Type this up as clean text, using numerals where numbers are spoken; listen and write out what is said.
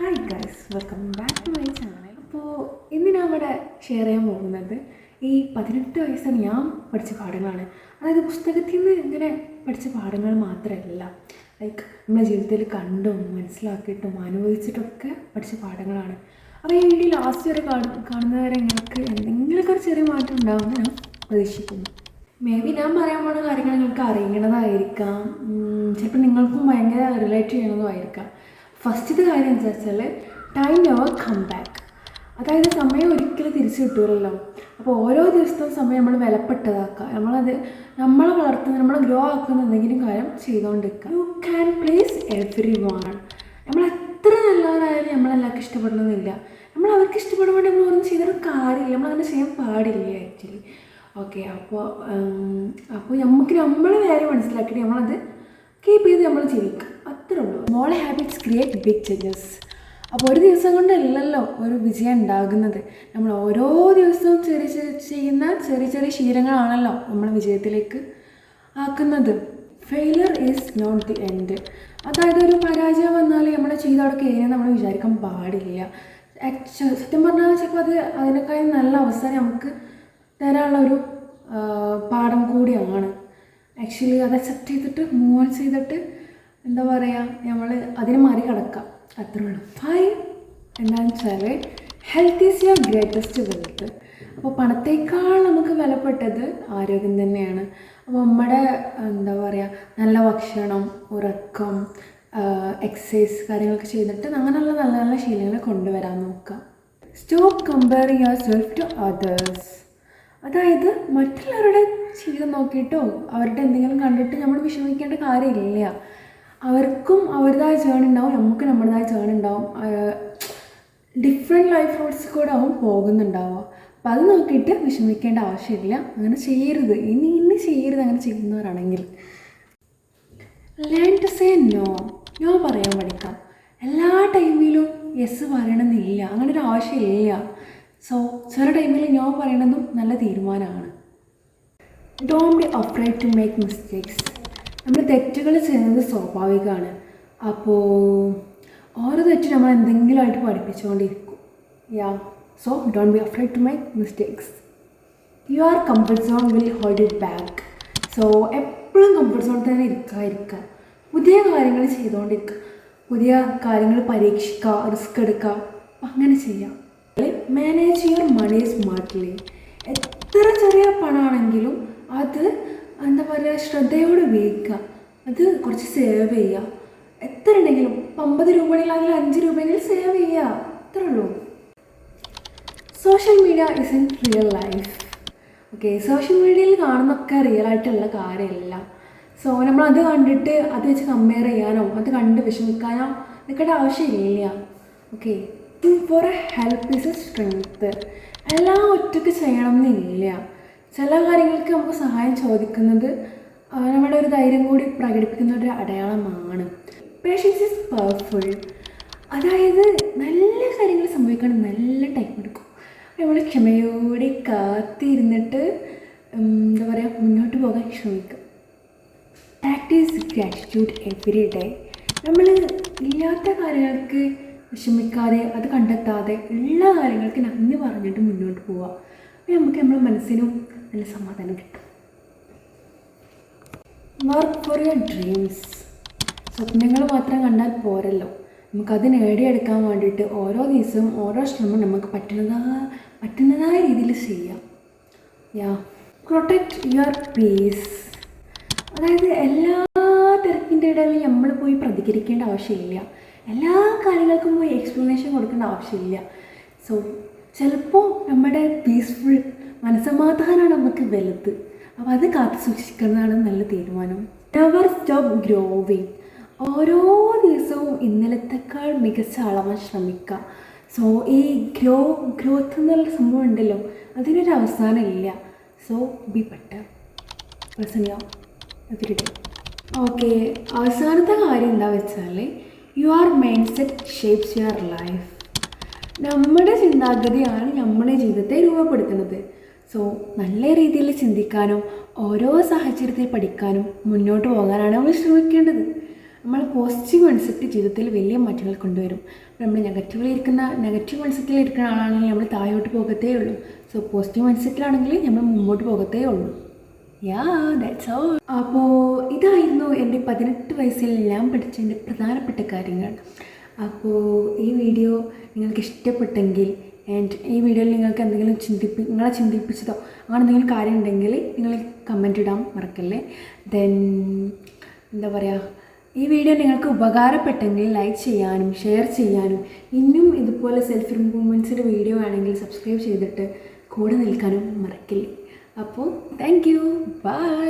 Hi guys, welcome back to my channel. അപ്പോൾ ഇന്ന് ഞാൻ ഇവിടെ ഷെയർ ചെയ്യാൻ പോകുന്നത് ഈ 18 വയസ്സിൽ ഞാൻ പഠിച്ച പാഠങ്ങളാണ്. അതായത് പുസ്തകത്തിൽ നിന്ന് ഇങ്ങനെ പഠിച്ച പാഠങ്ങൾ മാത്രമല്ല, ലൈക്ക് നമ്മുടെ ജീവിതത്തിൽ കണ്ടും മനസ്സിലാക്കിയിട്ടും അനുഭവിച്ചിട്ടൊക്കെ പഠിച്ച പാഠങ്ങളാണ്. അപ്പോൾ ഈ വീഡിയോ ലാസ്റ്റ് വരെ കാണുന്നവരെ നിങ്ങൾക്ക് എന്തെങ്കിലുമൊക്കെ ഒരു ചെറിയ മാറ്റം ഉണ്ടാകുമെന്ന് ഞാൻ പ്രതീക്ഷിക്കുന്നു. മേ ബി ഞാൻ പറയാൻ പോകുന്ന കാര്യങ്ങൾ നിങ്ങൾക്ക് അറിയണതായിരിക്കാം, ചിലപ്പോൾ നിങ്ങൾക്കും ഭയങ്കര റിലേറ്റ് ചെയ്യണതുമായിരിക്കാം. ഫസ്റ്റത്തെ കാര്യം എന്താ വെച്ചാൽ ടൈം നെവർ കം ബാക്ക്. അതായത് സമയം ഒരിക്കലും തിരിച്ചു കിട്ടുമല്ലോ. അപ്പോൾ ഓരോ ദിവസവും സമയം നമ്മൾ വിലപ്പെട്ടതാക്കുക, നമ്മളെ വളർത്തുന്ന നമ്മളെ ഗ്രോ ആക്കുന്ന എന്തെങ്കിലും കാര്യം ചെയ്തുകൊണ്ടിരിക്കുക. You can please every one. നമ്മൾ എത്ര നല്ലവരായാലും നമ്മളെല്ലാവർക്കും ഇഷ്ടപ്പെടണമെന്നില്ല. നമ്മൾ അവർക്ക് ഇഷ്ടപ്പെടുമ്പോൾ നമ്മൾ ഒന്നും ചെയ്തൊരു കാര്യമില്ല, നമ്മളങ്ങനെ ചെയ്യാൻ പാടില്ല ആക്ച്വലി. ഓക്കെ, അപ്പോൾ നമുക്ക് നമ്മളെ കാര്യം മനസ്സിലാക്കിയിട്ട് നമ്മളത് കീപ്പ് ചെയ്ത് നമ്മൾ ജീവിക്കുക, അത്രേ ഉള്ളൂ. Small habits create big changes. അപ്പോൾ ഒരു ദിവസം കൊണ്ടല്ലല്ലോ ഒരു വിജയം ഉണ്ടാകുന്നത്. നമ്മൾ ഓരോ ദിവസവും ചെയ്യുന്ന ചെറിയ ചെറിയ ശീലങ്ങളാണല്ലോ നമ്മളെ വിജയത്തിലേക്ക് ആക്കുന്നത്. Failure is not the end. അതായത് ഒരു പരാജയം വന്നാൽ നമ്മൾ ചെയ്തവിടെ കഴിഞ്ഞാൽ നമ്മൾ വിചാരിക്കാൻ പാടില്ല. സത്യം പറഞ്ഞാൽ ചിലപ്പോൾ അതിനേക്കാളും നല്ല അവസരം നമുക്ക് തരാനുള്ളൊരു പാഠം കൂടിയാണ്. ആക്ച്വലി അത് അക്സെപ്റ്റ് ചെയ്തിട്ട് മൂവ് ഓൺ ചെയ്തിട്ട് എന്താ പറയുക, നമ്മൾ അതിനെ മറികടക്കാം, അത്രേ ഉള്ളൂ. ഫൈൻ എന്താണെന്ന് വെച്ചാൽ health is your greatest wealth. അപ്പോൾ പണത്തേക്കാൾ നമുക്ക് വിലപ്പെട്ടത് ആരോഗ്യം തന്നെയാണ്. അപ്പോൾ നമ്മുടെ എന്താ പറയുക, നല്ല ഭക്ഷണം, ഉറക്കം, എക്സസൈസ് കാര്യങ്ങളൊക്കെ ചെയ്തിട്ട് അങ്ങനെയുള്ള നല്ല നല്ല ശീലങ്ങൾ കൊണ്ടുവരാൻ നോക്കുക. Stop comparing yourself to others. അതായത് മറ്റുള്ളവരുടെ ജീവിതം നോക്കിയിട്ടോ അവരുടെ എന്തെങ്കിലും കണ്ടിട്ട് നമ്മൾ വിഷമിക്കേണ്ട കാര്യമില്ല. അവർക്കും അവരുടേതായ ജേണി ഉണ്ടാവും, നമുക്ക് നമ്മുടേതായ ജേണി ഉണ്ടാവും. ഡിഫറെൻറ്റ് ലൈഫ് റൂട്ട്സ് കൂടെ ആവും പോകുന്നുണ്ടാവുക. അപ്പം അത് നോക്കിയിട്ട് വിഷമിക്കേണ്ട ആവശ്യമില്ല. അങ്ങനെ ചെയ്യരുത്, ഇനി ചെയ്യരുത് അങ്ങനെ ചെയ്യുന്നവരാണെങ്കിൽ. Learn to say no. No പറയാൻ പഠിക്കാം. എല്ലാ ടൈമിലും യെസ് പറയണമെന്നില്ല, അങ്ങനെ ഒരു ആവശ്യമില്ല. സോ ചില ടൈമിൽ നോ പറയണതും നല്ല തീരുമാനമാണ്. Don't be afraid to make mistakes. നമ്മൾ തെറ്റുകൾ ചെയ്യുന്നത് സ്വാഭാവികമാണ്. അപ്പോൾ ഓരോ തെറ്റ് നമ്മൾ എന്തെങ്കിലുമായിട്ട് പഠിപ്പിച്ചുകൊണ്ടിരിക്കും. So don't be afraid to make mistakes. Your comfort zone will hold you back. So എപ്പോഴും കംഫർട്ട് സോണിൽ തന്നെ ഇരിക്കുക. പുതിയ കാര്യങ്ങൾ ചെയ്തുകൊണ്ടിരിക്കുക, പുതിയ കാര്യങ്ങൾ പരീക്ഷിക്കുക, റിസ്ക് എടുക്കുക, അങ്ങനെ ചെയ്യാം. Manage your money smartly. എത്ര ചെറിയ പണമാണെങ്കിലും അത് എന്താ പറയുക, ശ്രദ്ധയോടെ ഉപയോഗിക്കുക. അത് കുറച്ച് സേവ് ചെയ്യുക. എത്ര ഉണ്ടെങ്കിലും 50 രൂപയാണെങ്കിൽ അതിൽ 5 രൂപയെങ്കിലും സേവ് ചെയ്യുക, അത്രേ ഉള്ളൂ. Social media is in real life. Okay, social മീഡിയയിൽ കാണുന്നൊക്കെ റിയൽ ആയിട്ടുള്ള കാര്യമല്ല. സോ നമ്മളത് കണ്ടിട്ട് അത് വെച്ച് കമ്പയർ ചെയ്യാനോ അത് കണ്ട് വിഷമിക്കാനോ നിൽക്കേണ്ട ആവശ്യമില്ല. Okay, for a help is a strength. എല്ലാം ഒറ്റയ്ക്ക് ചെയ്യണം എന്നില്ല. ചില കാര്യങ്ങൾക്ക് നമുക്ക് സഹായം ചോദിക്കുന്നത് നമ്മുടെ ഒരു ധൈര്യം കൂടി പ്രകടിപ്പിക്കുന്ന ഒരു അടയാളമാണ്. Patience is powerful. അതായത് നല്ല കാര്യങ്ങൾ സംഭവിക്കാൻ നല്ല ടൈം എടുക്കും. നമ്മൾ ക്ഷമയോടെ കാത്തിരുന്നിട്ട് എന്താ പറയുക, മുന്നോട്ട് പോകാൻ ശ്രമിക്കും. Practice gratitude every day. നമ്മൾ ഇല്ലാത്ത കാര്യങ്ങൾക്ക് വിഷമിക്കാതെ, അത് കണ്ടെത്താതെ, ഉള്ള കാര്യങ്ങൾക്ക് നന്ദി പറഞ്ഞിട്ട് മുന്നോട്ട് പോവുക. അപ്പോൾ നമുക്ക് നമ്മുടെ മനസ്സിനും നല്ല സമാധാനം കിട്ടും. Work for your dreams. സ്വപ്നങ്ങൾ മാത്രം കണ്ടാൽ പോരല്ലോ, നമുക്കത് നേടിയെടുക്കാൻ വേണ്ടിയിട്ട് ഓരോ ദിവസവും ഓരോ ശ്രമം നമുക്ക് പറ്റുന്നതായ രീതിയിൽ ചെയ്യാം. Protect your piece. അതായത് എല്ലാ തിരക്കിൻ്റെ ഇടയിൽ നമ്മൾ പോയി പ്രതികരിക്കേണ്ട ആവശ്യമില്ല. എല്ലാ കാര്യങ്ങൾക്കും പോയി എക്സ്പ്ലനേഷൻ കൊടുക്കേണ്ട ആവശ്യമില്ല. സോ ചിലപ്പോൾ നമ്മുടെ പീസ്ഫുൾ മനസ്സമാധാനമാണ് നമുക്ക് വലുത്. അപ്പോൾ അത് കാത്തു സൂക്ഷിക്കുന്നതാണ് നല്ല തീരുമാനം. Never stop growing. ഓരോ ദിവസവും ഇന്നലത്തേക്കാൾ മികച്ച ആളാവാൻ ശ്രമിക്കുക. സോ ഈ ഗ്രോത്ത് എന്നുള്ള സംഭവം ഉണ്ടല്ലോ, അതിനൊരു അവസാനമില്ല. So be better person every day. Okay, അവസാനത്തെ കാര്യം എന്താ വെച്ചാൽ your mindset shapes your life. നമ്മുടെ ചിന്താഗതിയാണ് നമ്മുടെ ജീവിതത്തെ രൂപപ്പെടുത്തുന്നത്. സോ നല്ല രീതിയിൽ ചിന്തിക്കാനും ഓരോ സാഹചര്യത്തിൽ പഠിക്കാനും മുന്നോട്ട് പോകാനാണ് നമ്മൾ ശ്രമിക്കേണ്ടത്. നമ്മൾ പോസിറ്റീവ് മൈൻഡ്സെറ്റ് ജീവിതത്തിൽ വലിയ മാറ്റങ്ങൾ കൊണ്ടുവരും. നമ്മൾ നെഗറ്റീവ് മൈൻഡ്സെറ്റിൽ ഇരിക്കുന്ന ആളാണെങ്കിൽ നമ്മൾ താഴോട്ട് പോകത്തേ ഉള്ളൂ. സോ പോസിറ്റീവ് മൈൻഡ്സെറ്റിലാണെങ്കിൽ നമ്മൾ മുമ്പോട്ട് പോകത്തേ ഉള്ളൂ. That's all. അപ്പോൾ ഇതായിരുന്നു എൻ്റെ 18 വയസ്സിൽ ഞാൻ പഠിച്ചതിൻ്റെ പ്രധാനപ്പെട്ട കാര്യങ്ങൾ. അപ്പോൾ ഈ വീഡിയോ നിങ്ങൾക്ക് ഇഷ്ടപ്പെട്ടെങ്കിൽ ആൻഡ് ഈ വീഡിയോയിൽ നിങ്ങൾക്ക് എന്തെങ്കിലും നിങ്ങളെ ചിന്തിപ്പിച്ചതോ അങ്ങനെ എന്തെങ്കിലും കാര്യം ഉണ്ടെങ്കിൽ നിങ്ങൾ കമൻറ്റ് ഇടാൻ മറക്കല്ലേ. ദെൻ എന്താ പറയുക, ഈ വീഡിയോ നിങ്ങൾക്ക് ഉപകാരപ്പെട്ടെങ്കിൽ ലൈക്ക് ചെയ്യാനും ഷെയർ ചെയ്യാനും ഇനിയും ഇതുപോലെ സെൽഫ് ഇംപ്രൂവ്മെൻറ്റ്സിൻ്റെ വീഡിയോ ആണെങ്കിൽ സബ്സ്ക്രൈബ് ചെയ്തിട്ട് കൂടെ നിൽക്കാനും മറക്കില്ലേ. അപ്പോൾ താങ്ക് യു, ബൈ.